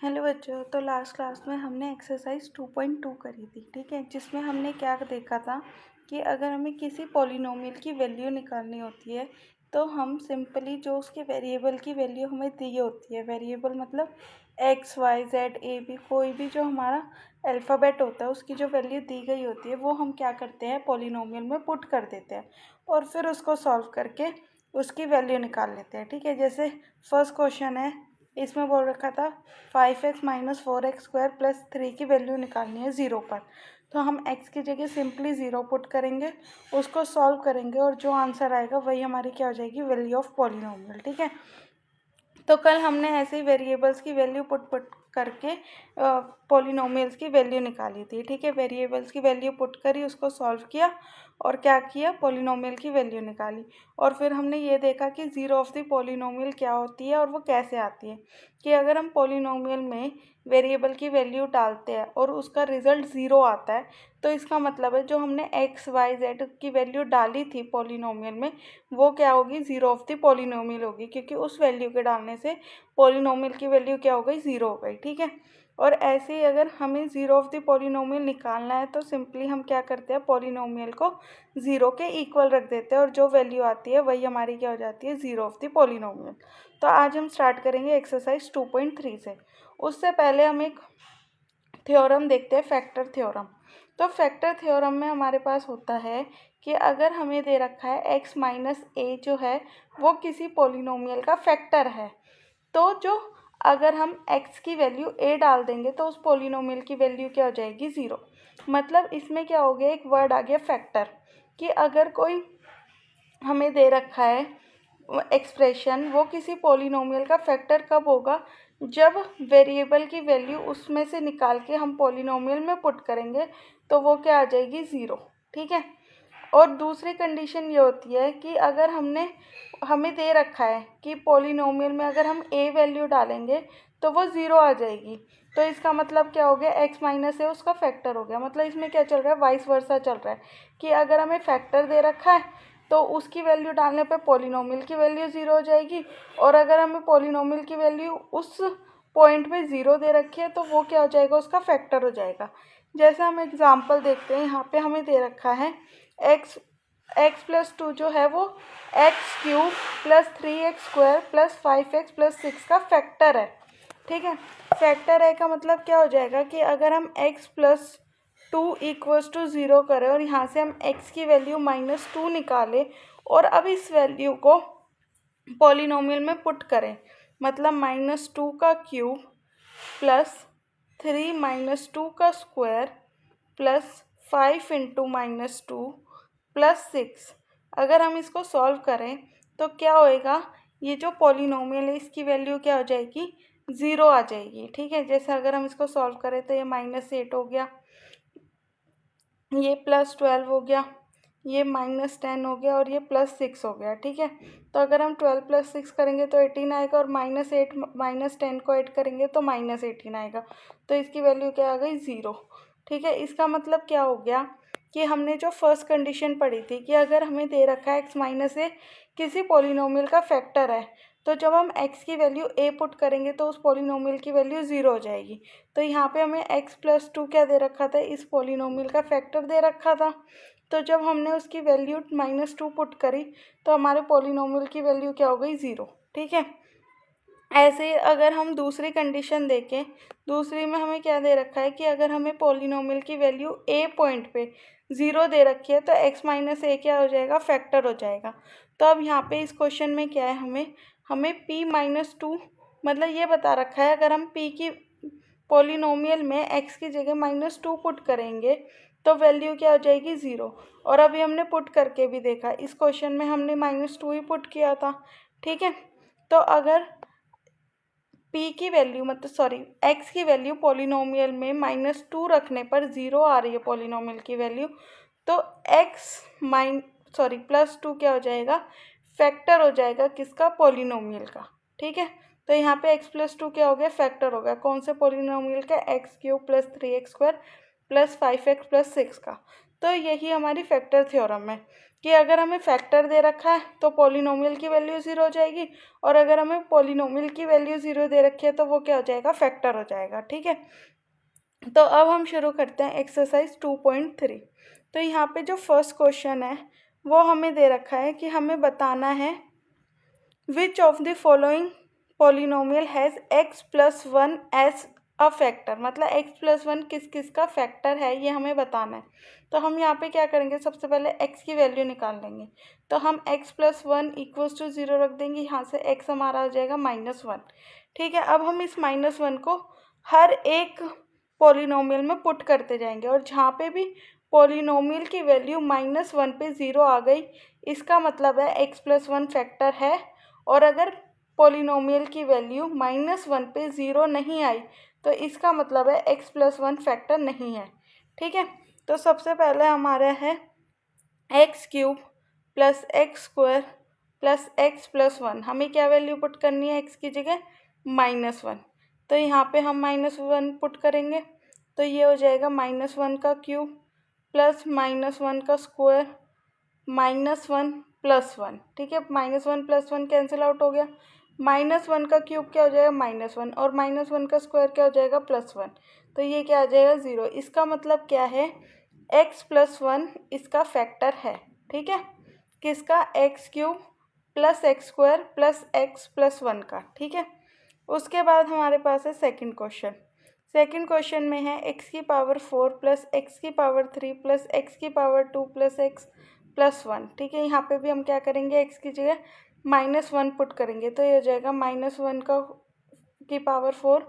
Hello बच्चों। तो last class में हमने एक्सरसाइज 2.2 करी थी, ठीक है, जिसमें हमने क्या देखा था कि अगर हमें किसी पॉलिनोमियल की वैल्यू निकालनी होती है तो हम सिंपली जो उसके वेरिएबल की वैल्यू हमें दी होती है, वेरिएबल मतलब x y z a b, कोई भी जो हमारा अल्फ़ाबेट होता है उसकी जो वैल्यू दी गई होती है वो हम क्या करते हैं, पॉलिनोमियल में पुट कर देते हैं और फिर उसको सॉल्व करके उसकी वैल्यू निकाल लेते हैं, ठीक है। जैसे फर्स्ट क्वेश्चन है, इसमें बोल रखा था 5x minus 4x square plus 3 की वैल्यू निकालनी है ज़ीरो पर। तो हम x की जगह सिंपली ज़ीरो पुट करेंगे, उसको सॉल्व करेंगे और जो आंसर आएगा वही हमारी क्या हो जाएगी, वैल्यू ऑफ पॉलिनोमियल, ठीक है। तो कल हमने ऐसे ही वेरिएबल्स की वैल्यू पुट करके पॉलिनोमियल्स की वैल्यू निकाली थी, ठीक है। वेरिएबल्स की वैल्यू पुट करी, उसको सॉल्व किया और क्या किया, पॉलिनोमियल की वैल्यू निकाली। और फिर हमने ये देखा कि ज़ीरो ऑफ द पॉलिनोमियल क्या होती है और वो कैसे आती है। कि अगर हम पॉलिनोमियल में वेरिएबल की वैल्यू डालते हैं और उसका रिज़ल्ट ज़ीरो आता है तो इसका मतलब है जो हमने एक्स वाई जेड की वैल्यू डाली थी पॉलिनोमियल में वो क्या होगी, ज़ीरो ऑफ द पॉलिनोमियल होगी, क्योंकि उस वैल्यू के डालने से पॉलिनोमियल की वैल्यू क्या हो गई, ज़ीरो हो गई, ठीक है। और ऐसे ही अगर हमें ज़ीरो ऑफ द पॉलिनोमियल निकालना है तो सिंपली हम क्या करते हैं, पॉलिनोमियल को ज़ीरो के इक्वल रख देते हैं और जो वैल्यू आती है वही हमारी क्या हो जाती है, ज़ीरो ऑफ द पॉलिनोमियल। तो आज हम स्टार्ट करेंगे एक्सरसाइज 2.3 से। उससे पहले हम एक थ्योरम देखते हैं, फैक्टर थ्योरम। तो फैक्टर थ्योरम में हमारे पास होता है कि अगर हमें दे रखा है x माइनस ए जो है वो किसी पॉलिनोमियल का फैक्टर है, तो जो अगर हम x की वैल्यू a डाल देंगे तो उस पॉलिनोमियल की वैल्यू क्या हो जाएगी, ज़ीरो। मतलब इसमें क्या हो गया, एक वर्ड आ गया फैक्टर, कि अगर कोई हमें दे रखा है एक्सप्रेशन, वो किसी पॉलिनोमियल का फैक्टर कब होगा, जब वेरिएबल की वैल्यू उसमें से निकाल के हम पॉलिनोमियल में पुट करेंगे तो वो क्या आ जाएगी, ज़ीरो, ठीक है। और दूसरी कंडीशन ये होती है कि अगर हमें दे रखा है कि पॉलिनोमियल में अगर हम ए वैल्यू डालेंगे तो वो ज़ीरो आ जाएगी। तो इसका मतलब क्या हो गया, एक्स माइनस ए उसका फैक्टर हो गया। मतलब इसमें क्या चल रहा है, वाइस वर्सा चल रहा है कि अगर हमें फैक्टर दे रखा है तो उसकी वैल्यू डालने पे पॉलिनोमियल की वैल्यू ज़ीरो हो जाएगी, और अगर हमें पॉलिनोमियल की वैल्यू उस पॉइंट पे ज़ीरो दे रखी है तो वो क्या हो जाएगा, उसका फैक्टर हो जाएगा। जैसे हम एग्जांपल देखते हैं, यहाँ पे हमें दे रखा है एक्स प्लस टू जो है वो x cube plus 3x square plus 5x plus 6 का फैक्टर है, ठीक है। फैक्टर है का मतलब क्या हो जाएगा कि अगर हम x plus two equals to zero करें और यहाँ से हम x की वैल्यू माइनस टू निकालें और अब इस वैल्यू को पॉलिनोमियल में पुट करें, मतलब माइनस टू का क्यूब प्लस 3 माइनस टू का square plus 5 into minus two plus 6। अगर हम इसको सॉल्व करें तो क्या होएगा, ये जो पॉलिनोमियल है इसकी वैल्यू क्या हो जाएगी, ज़ीरो आ जाएगी, ठीक है। जैसे अगर हम इसको सॉल्व करें तो ये -8 हो गया, ये +12 हो गया, ये -10 हो गया और ये +6 हो गया, ठीक है। तो अगर हम 12 + 6 करेंगे तो 18 आएगा और -8 -10 को ऐड करेंगे तो -18 आएगा। तो इसकी वैल्यू क्या आ गई, ज़ीरो, ठीक है। इसका मतलब क्या हो गया कि हमने जो फर्स्ट कंडीशन पढ़ी थी कि अगर हमें दे रखा है एक्स माइनस ए किसी पॉलिनोमियल का फैक्टर है, तो जब हम x की वैल्यू a पुट करेंगे तो उस पॉलिनोमियल की वैल्यू ज़ीरो हो जाएगी। तो यहाँ पे हमें x प्लस टू क्या दे रखा था, इस पॉलिनोमियल का फैक्टर दे रखा था। तो जब हमने उसकी वैल्यू -2 पुट करी तो हमारे पॉलिनोमियल की वैल्यू क्या हो गई, ज़ीरो, ठीक है। ऐसे ही अगर हम दूसरी कंडीशन देखें, दूसरी में हमें क्या दे रखा है कि अगर हमें पॉलिनोमियल की वैल्यू a पॉइंट पे ज़ीरो दे रखी है तो x माइनस ए क्या हो जाएगा, फैक्टर हो जाएगा। तो अब यहाँ पे इस क्वेश्चन में क्या है, हमें p माइनस टू, मतलब ये बता रखा है अगर हम p की पॉलिनोमियल में x की जगह -2 पुट करेंगे तो वैल्यू क्या हो जाएगी, ज़ीरो। और अभी हमने पुट करके भी देखा, इस क्वेश्चन में हमने -2 ही पुट किया था, ठीक है। तो अगर p की वैल्यू x की वैल्यू पॉलिनोमियल में -2 रखने पर ज़ीरो आ रही है पॉलिनोमियल की वैल्यू, तो +2 क्या हो जाएगा, फैक्टर हो जाएगा किसका, पॉलिनोमियल का, ठीक है। तो यहाँ पे x प्लस टू क्या हो गया, फैक्टर हो गया, कौन से पॉलिनोमियल का, x cube plus 3x square plus 5x plus 6 का। तो यही हमारी फैक्टर थ्योरम है। कि अगर हमें फैक्टर दे रखा है तो पॉलिनोमियल की वैल्यू 0 हो जाएगी, और अगर हमें पॉलिनोमियल की वैल्यू 0 दे रखी है तो वो क्या हो जाएगा, फैक्टर हो जाएगा। ठीक है, तो अब हम शुरू करते हैं एक्सरसाइज 2.3। तो यहाँ पे जो फर्स्ट क्वेश्चन है वो हमें दे रखा है कि हमें बताना है which of the following polynomial has x plus 1 as a factor, मतलब x प्लस 1 किस किस का फैक्टर है ये हमें बताना है। तो हम यहाँ पे क्या करेंगे, सबसे पहले x की वैल्यू निकाल लेंगे। तो हम x प्लस 1 इक्वल्स टू 0 रख देंगे, यहाँ से x हमारा हो जाएगा -1। ठीक है, अब हम इस -1 को हर एक पॉलिनोमियल में पुट करते जाएंगे, और जहाँ पे भी पॉलिनोमियल की वैल्यू -1 पे 0 आ गई, इसका मतलब है x प्लस 1 फैक्टर है। और अगर पॉलिनोमियल की वैल्यू -1 पे 0 नहीं आई तो इसका मतलब है x प्लस 1 फैक्टर नहीं है। ठीक है, तो सबसे पहले हमारा है x cube plus x square plus x plus 1। हमें क्या वैल्यू पुट करनी है, x की जगह -1। तो यहाँ पे हम -1 पुट करेंगे, तो ये हो जाएगा -1 का क्यूब प्लस -1 का स्क्वायर -1 प्लस 1। ठीक है, -1 प्लस 1 कैंसिल आउट हो गया। -1 का क्यूब क्या हो जाएगा, -1, और -1 का स्क्वायर क्या हो जाएगा, +1। तो ये क्या आ जाएगा, 0। इसका मतलब क्या है, x प्लस 1 इसका फैक्टर है। ठीक है, किसका, x cube plus x square plus x plus 1 का। ठीक है, उसके बाद हमारे पास है सेकंड क्वेश्चन। सेकंड क्वेश्चन में है x की पावर 4 प्लस एक्स की पावर 3 प्लस एक्स की पावर 2 प्लस एक्स प्लस 1। ठीक है, यहाँ पे भी हम क्या करेंगे, x की जगह -1 पुट करेंगे, तो ये हो जाएगा -1 का की पावर 4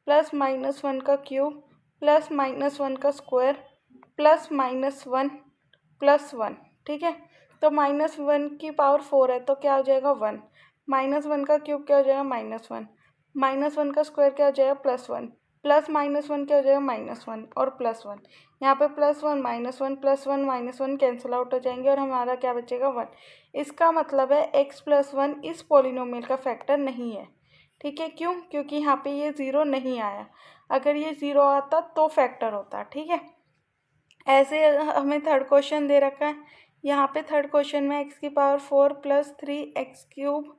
प्लस -1 का क्यूब प्लस -1 का स्क्वायर प्लस -1 प्लस 1। ठीक है, तो -1 की पावर 4 है तो क्या हो जाएगा, 1। -1 का क्यूब क्या हो जाएगा, -1। -1 का स्क्वायर क्या हो जाएगा, +1। प्लस -1 क्या हो जाएगा, -1 और +1। यहाँ पे +1 -1 +1 -1 कैंसिल आउट हो जाएंगे, और हमारा क्या बचेगा, 1। इसका मतलब है x प्लस 1 इस पॉलिनोमियल का फैक्टर नहीं है। ठीक है, क्यों, क्योंकि यहाँ पे ये 0 नहीं आया। अगर ये 0 आता तो फैक्टर होता। ठीक है, ऐसे हमें थर्ड क्वेश्चन दे रखा है। यहाँ पे थर्ड क्वेश्चन में x की power 4 plus 3x cube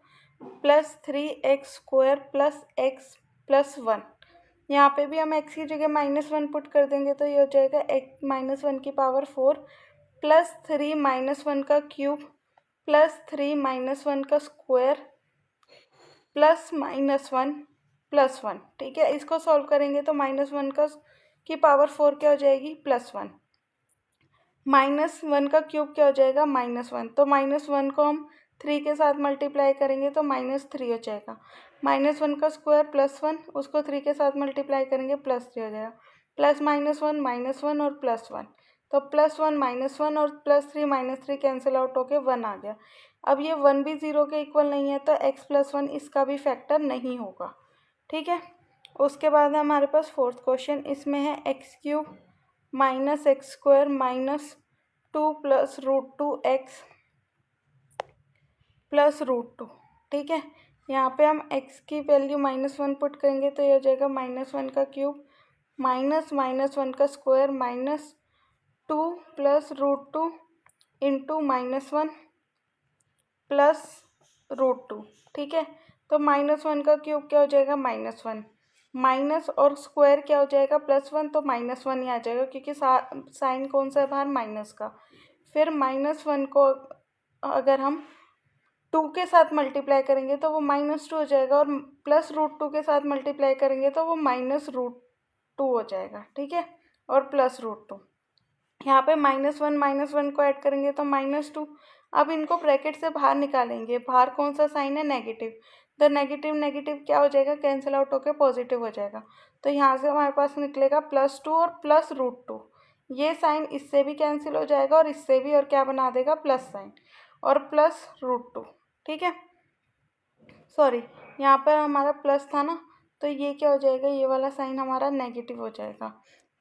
plus 3x square plus x plus 1। यहाँ पे भी हम x की जगह -1 पुट कर देंगे, तो ये हो जाएगा -1 की पावर 4 प्लस 3 -1 का क्यूब प्लस 3 -1 का स्क्वायर प्लस -1 प्लस 1। ठीक है, इसको सॉल्व करेंगे तो -1 का की पावर 4 क्या हो जाएगी, +1। -1 का क्यूब क्या हो जाएगा, -1। तो -1 को हम 3 के साथ मल्टीप्लाई करेंगे तो -3 हो जाएगा। -1 का स्क्वायर +1, उसको 3 के साथ मल्टीप्लाई करेंगे +3 हो जाएगा। प्लस -1 और +1, तो +1 -1 और +3 -3 कैंसिल आउट होके 1 आ गया। अब ये 1 भी 0 के इक्वल नहीं है, तो x प्लस 1 इसका भी फैक्टर नहीं होगा। ठीक है, उसके बाद है हमारे पास फोर्थ क्वेश्चन। इसमें है x cube minus x square -2 plus √2x plus √2। ठीक है, यहाँ पे हम x की वैल्यू -1 पुट करेंगे, तो ये हो जाएगा -1 का क्यूब -1 का स्क्वायर -2 प्लस √2 इंटू -1 प्लस √2। ठीक है, तो -1 का क्यूब क्या हो जाएगा, -1 माइनस और स्क्वायर क्या हो जाएगा, +1, तो -1 ही आ जाएगा क्योंकि साइन कौन सा है बाहर, माइनस का। फिर -1 को अगर हम 2 के साथ मल्टीप्लाई करेंगे तो वो -2 हो जाएगा, और प्लस √2 के साथ मल्टीप्लाई करेंगे तो वो -√2 हो जाएगा। ठीक है, और प्लस √2, यहाँ पे -1 को ऐड करेंगे तो -2। अब इनको ब्रैकेट से बाहर निकालेंगे, बाहर कौन सा साइन है, नेगेटिव। तो नेगेटिव नेगेटिव क्या हो जाएगा, कैंसिल आउट होकर पॉजिटिव हो जाएगा। तो यहाँ से हमारे पास निकलेगा +2 और प्लस √2। ये साइन इससे भी कैंसिल हो जाएगा और इससे भी, और क्या बना देगा, प्लस साइन और प्लस √2। ठीक है, सॉरी, यहाँ पर हमारा प्लस था ना, तो ये क्या हो जाएगा, ये वाला साइन हमारा नेगेटिव हो जाएगा।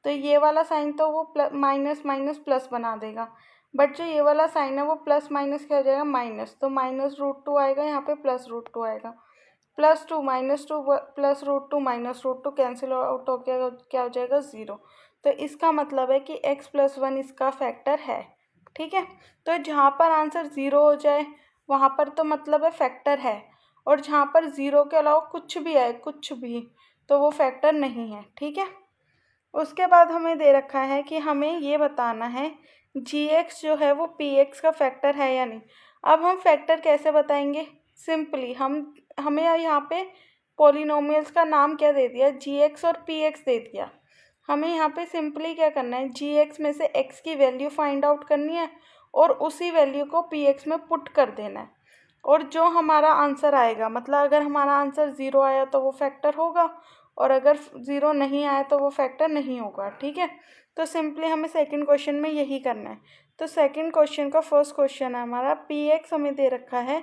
तो ये वाला साइन तो वो माइनस माइनस प्लस बना देगा, बट जो ये वाला साइन है वो प्लस माइनस क्या हो जाएगा, माइनस। तो -√2 आएगा, यहाँ पे +√2 आएगा। +2 -2 प्लस √2 -√2 कैंसिल आउट हो गया, क्या हो जाएगा, 0। तो इसका मतलब है कि x प्लस 1 इसका फैक्टर है। ठीक है। तो जहाँ पर आंसर ज़ीरो हो जाए वहाँ पर तो मतलब है फैक्टर है, और जहाँ पर ज़ीरो के अलावा कुछ भी है, कुछ भी, तो वो फैक्टर नहीं है। ठीक है। उसके बाद हमें दे रखा है कि हमें ये बताना है जी एक्स जो है वो पी एक्स का फैक्टर है या नहीं। अब हम फैक्टर कैसे बताएंगे? सिंपली हमें यहाँ पे पॉलिनोमियल्स का नाम क्या दे दिया, जी एक्स और पी एक्स दे दिया। हमें यहाँ पे सिंपली क्या करना है, जी एक्स में से एक्स की वैल्यू फाइंड आउट करनी है और उसी वैल्यू को पी एक्स में पुट कर देना है, और जो हमारा आंसर आएगा, मतलब अगर हमारा आंसर ज़ीरो आया तो वो फैक्टर होगा, और अगर ज़ीरो नहीं आया तो वो फैक्टर नहीं होगा। ठीक है। तो सिंपली हमें सेकंड क्वेश्चन में यही करना है। तो सेकंड क्वेश्चन का फर्स्ट क्वेश्चन है हमारा, पी एक्स हमें दे रखा है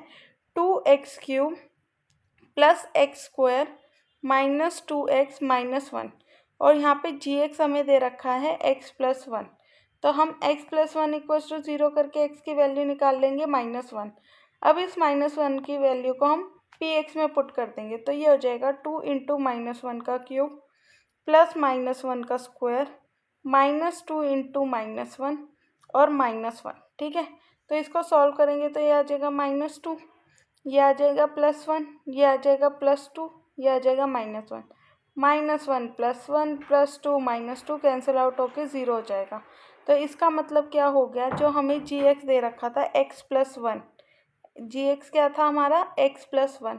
2x³ plus x square minus 2x minus 1, और यहाँ पे जी एक्स हमें दे रखा है x+1। तो हम x+1 इक्वल्स टू ज़ीरो करके x की वैल्यू निकाल लेंगे -1। अब इस -1 की वैल्यू को हम पी एक्स में पुट कर देंगे, तो ये हो जाएगा 2 इंटू -1 का क्यूब प्लस -1 का स्क्वायर -2 इंटू -1 और -1। ठीक है। तो इसको सॉल्व करेंगे तो ये आ जाएगा -2, ये आ जाएगा +1, ये आ जाएगा +2, ये आ जाएगा -1। -1 +1 +2 -2 कैंसिल आउट होके ज़ीरो हो जाएगा। तो इसका मतलब क्या हो गया, जो हमें जी एक्स दे रखा था x+1, जी एक्स क्या था हमारा x+1,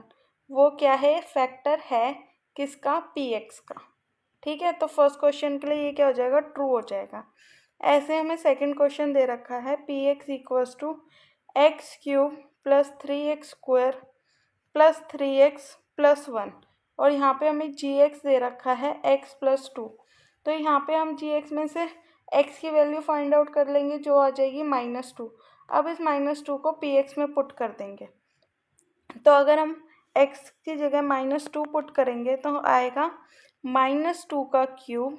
वो क्या है, फैक्टर है किसका, पी एक्स का। ठीक है। तो फर्स्ट क्वेश्चन के लिए ये क्या हो जाएगा, ट्रू हो जाएगा। ऐसे हमें सेकंड क्वेश्चन दे रखा है, p x equals to x³ plus 3x square plus 3x plus 1, और यहाँ पे हमें जी एक्स दे रखा है x+2। तो यहाँ पे हम जी एक्स में से x की वैल्यू फाइंड आउट कर लेंगे, जो आ जाएगी -2। अब इस -2 को पी एक्स में पुट कर देंगे। तो अगर हम x की जगह -2 पुट करेंगे तो आएगा -2 का क्यूब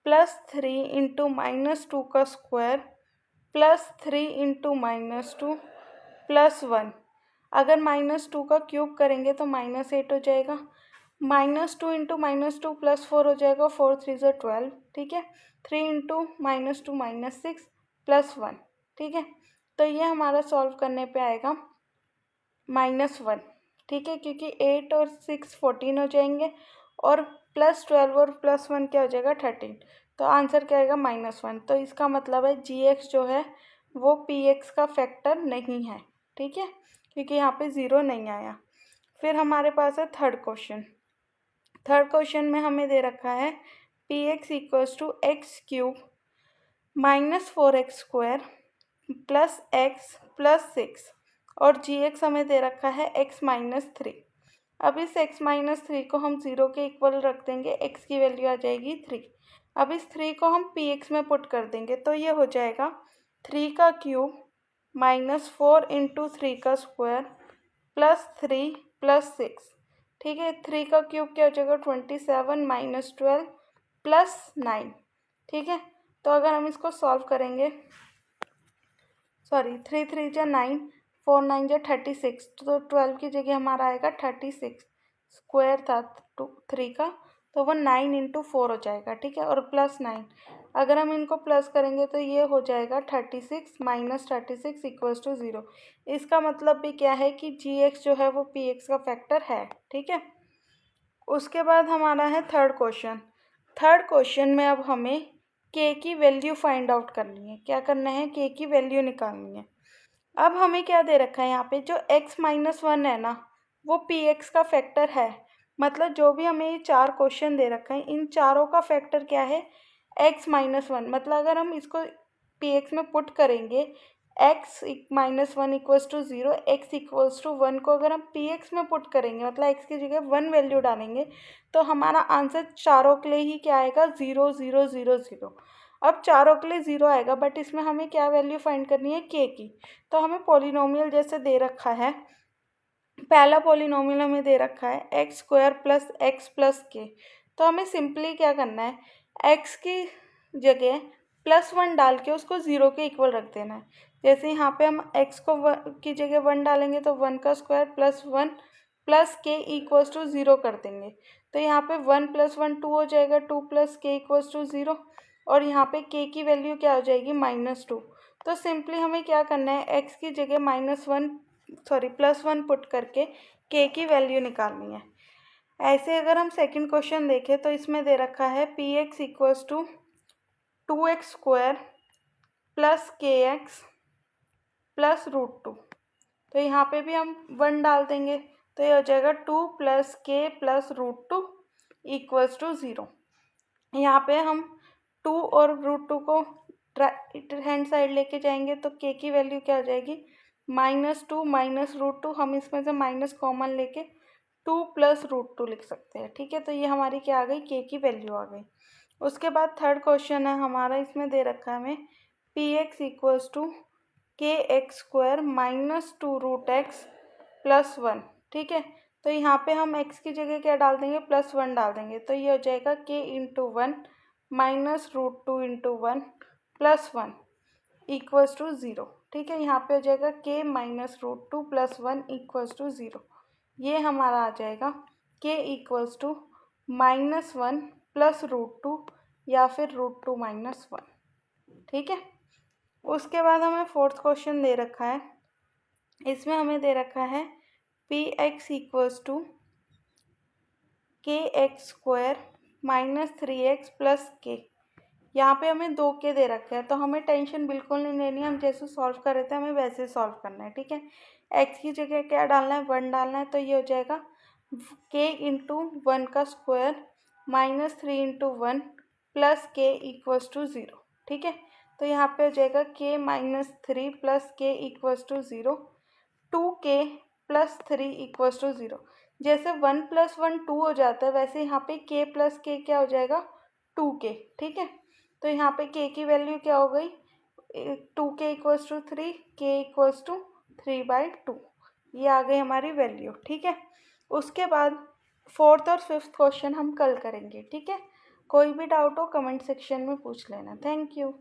प्लस 3 इंटू -2 का स्क्वायर प्लस 3 इंटू -2 प्लस 1। अगर -2 का क्यूब करेंगे तो -8 हो जाएगा, -2 इंटू -2 प्लस 4 हो जाएगा, 4 3 ज़ा 12। ठीक है। 3 इंटू -2 -6 प्लस 1। ठीक है। तो ये हमारा सॉल्व करने पे आएगा -1। ठीक है, क्योंकि 8 और 6 14 हो जाएंगे, और +12 और +1 क्या हो जाएगा 13। तो आंसर क्या आएगा -1। तो इसका मतलब है जी एक्स जो है वो पी एक्स का फैक्टर नहीं है। ठीक है, क्योंकि यहाँ पे ज़ीरो नहीं आया। फिर हमारे पास है थर्ड क्वेश्चन। थर्ड क्वेश्चन में हमें दे रखा है p x equals to x³ -4x square plus x plus 6, और जी एक्स हमें दे रखा है x-3। अब इस x-3 को हम ज़ीरो के इक्वल रख देंगे, x की वैल्यू आ जाएगी 3। अब इस 3 को हम पी एक्स में पुट कर देंगे, तो ये हो जाएगा 3 का क्यूब -4 इंटू 3 का स्क्वायर प्लस 3 प्लस 6। ठीक है। 3 का क्यूब क्या हो जाएगा 27 -12 प्लस 9। ठीक है। तो अगर हम इसको सॉल्व करेंगे, सॉरी 3 3 जा 9, 4 9 जा 36, तो 12 की जगह हमारा आएगा 36। स्क्वायर था 3 का, तो वो 9 इंटू 4 हो जाएगा। ठीक है। और प्लस 9, अगर हम इनको प्लस करेंगे तो ये हो जाएगा 36 -36 इक्वल्स टू 0। इसका मतलब भी क्या है कि जी एक्स जो है वो पी एक्स का फैक्टर है। ठीक है। उसके बाद हमारा है थर्ड क्वेश्चन। थर्ड क्वेश्चन में अब हमें के की वैल्यू फाइंड आउट करनी है। क्या करना है, के की वैल्यू निकालनी है। अब हमें क्या दे रखा है यहाँ पे, जो x-1 है ना, वो पी एक्स का फैक्टर है। मतलब जो भी हमें ये 4 क्वेश्चन दे रखे हैं, इन चारों का फैक्टर क्या है, x-1। मतलब अगर हम इसको पी एक्स में पुट करेंगे, x-1 equals to 0, x equals to 1 को अगर हम पी एक्स में पुट करेंगे, मतलब x की जगह 1 वैल्यू डालेंगे, तो हमारा आंसर चारों के लिए ही क्या आएगा, 0 0 0 0। अब चारों के लिए 0 आएगा, बट इसमें हमें क्या वैल्यू फाइंड करनी है, के की। तो हमें पॉलिनोमियल जैसे दे रखा है, पहला पॉलिनोमियल हमें दे रखा है x square plus x plus के। तो हमें सिंपली क्या करना है, एक्स की जगह +1 डाल के उसको 0 के इक्वल रख देना है। जैसे यहाँ पे हम एक्स को की जगह 1 डालेंगे तो 1 का स्क्वायर प्लस 1 प्लस के इक्वल्स टू 0 कर देंगे। तो यहाँ पे 1 + 1 2 हो जाएगा, 2 + के इक्वल्स टू 0, और यहाँ पे के की वैल्यू क्या हो जाएगी, -2। तो सिंपली हमें क्या करना है, एक्स की जगह +1 पुट करके के की वैल्यू निकालनी है। ऐसे अगर हम सेकंड क्वेश्चन देखें तो इसमें दे रखा है p x equals to 2x² plus k x plus √2। तो यहाँ पे भी हम 1 डाल देंगे, तो ये हो जाएगा 2 + k + √2 इक्वल्स टू 0। यहाँ पे हम 2 और √2 को राइट हैंड साइड लेके जाएंगे तो k की वैल्यू क्या हो जाएगी, -2 - √2। हम इसमें से माइनस कॉमन लेके 2 + √2 लिख सकते हैं। ठीक है, तो ये हमारी क्या आ गई, k की वैल्यू आ गई। उसके बाद थर्ड क्वेश्चन है हमारा, इसमें दे रखा है हमें P x equals to kx² - 2√x + 1। ठीक है, तो यहाँ पे हम x की जगह क्या डाल देंगे, +1 डाल देंगे, तो ये हो जाएगा k × 1 - √2 × 1 + 1 इक्वल्स टू 0। ठीक है, यहाँ पे हो जाएगा k - √2 + 1 इक्वल्स टू 0। ये हमारा आ जाएगा k इक्वल्स टू -1 + √2 या फिर √2 - 1। ठीक है, उसके बाद हमें फोर्थ क्वेश्चन दे रखा है, इसमें हमें दे रखा है p x equals to kx² - 3x + k। यहाँ पे हमें 2 के दे रखे हैं, तो हमें टेंशन बिल्कुल नहीं लेनी है, हम जैसे सॉल्व कर रहे थे हमें वैसे सॉल्व करना है। ठीक है, x की जगह क्या डालना है, 1 डालना है, तो ये हो जाएगा k × 1 का स्क्वायर -3 × 1 + k इक्वल्स टू 0। ठीक है, तो यहाँ पे हो जाएगा k - 3 + k equals to 0, 2k + 3 equals to 0। जैसे 1 + 1 2 हो जाता है, वैसे यहाँ पे k + k क्या हो जाएगा, 2k। ठीक है, तो यहाँ पे k की वैल्यू क्या हो गई, 2k equals to 3, k equals to 3/2। ये आ गई हमारी वैल्यू। ठीक है, उसके बाद फोर्थ और फिफ्थ क्वेश्चन हम कल करेंगे। ठीक है, कोई भी डाउट हो कमेंट सेक्शन में पूछ लेना। Thank you.